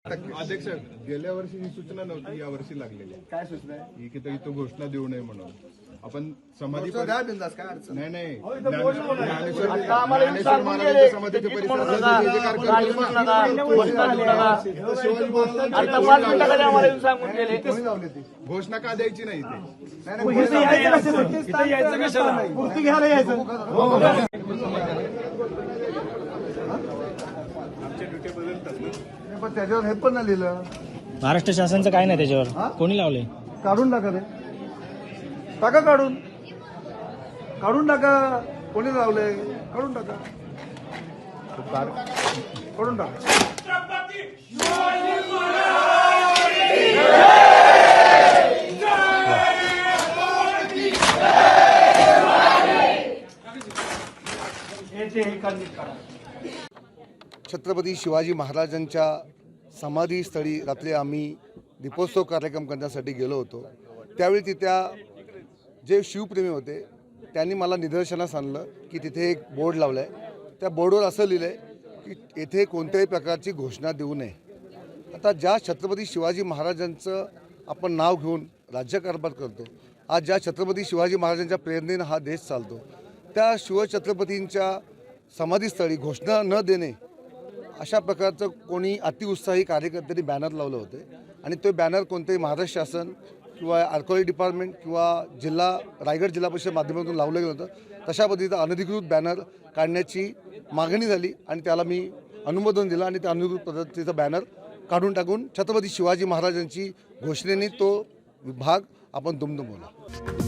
अध्यक्ष गेल्या वर्षी ही सूचना नव्हती, या वर्षी लागलेली आहे. काय सूचना आहे? की इथं घोषणा देऊ नये म्हणून आपण समाधी द्या बिंदास, काय अडचण नाही नाही आता आम्हाला येऊन सांगून गेले, समाधीच्या गीत म्हणू परिसरात नका, जे कार्यक्रम गाणी म्हणू नका, घोषणा देऊ नका. शिवाजी महाराजांची आता 5 मिनिटाकडे आम्हाला येऊन सांगून गेले. कोणी लावली ती? घोषणा का द्यायची नाही ते मूर्ती घ्यायला यायचं. पण त्याच्यावर हे पण नाही लिहिलं. महाराष्ट्र शासनाचं काय नाही त्याच्यावर. कोणी लावले? काढून टाका रे, टाका काढून, काढून टाका. कोणी लावलंय? काढून टाका, काढून टाका. छत्रपती शिवाजी महाराजांच्या समाधीस्थळी रात्री आम्ही दीपोत्सव कार्यक्रम करण्यासाठी गेलो होतो. त्यावेळी तिथल्या जे शिवप्रेमी होते त्यांनी मला निदर्शनास आणलं की तिथे एक बोर्ड लावला आहे. त्या बोर्डवर असं लिहिलं आहे की येथे कोणत्याही प्रकारची घोषणा देऊ नये. आता ज्या छत्रपती शिवाजी महाराजांचं आपण नाव घेऊन राज्यकारभार करतो, आज ज्या छत्रपती शिवाजी महाराजांच्या प्रेरणेनं हा देश चालतो, त्या शिवछत्रपतींच्या समाधीस्थळी घोषणा न देणे अशा प्रकारचं कोणी अतिउत्साही कार्यकर्त्यांनी बॅनर लावले होते. आणि तो बॅनर कोणतेही महाराष्ट्र शासन किंवा आर्कोली डिपार्टमेंट किंवा रायगड जिल्हा परिषद माध्यमातून लावलं गेलं होतं. तशा पद्धतीचं अनधिकृत बॅनर काढण्याची मागणी झाली आणि त्याला मी अनुमोदन दिलं आणि त्या अनधिकृत पद्धतीचा बॅनर काढून टाकून छत्रपती शिवाजी महाराजांची घोषणेने तो भाग आपण दुमदुमवला.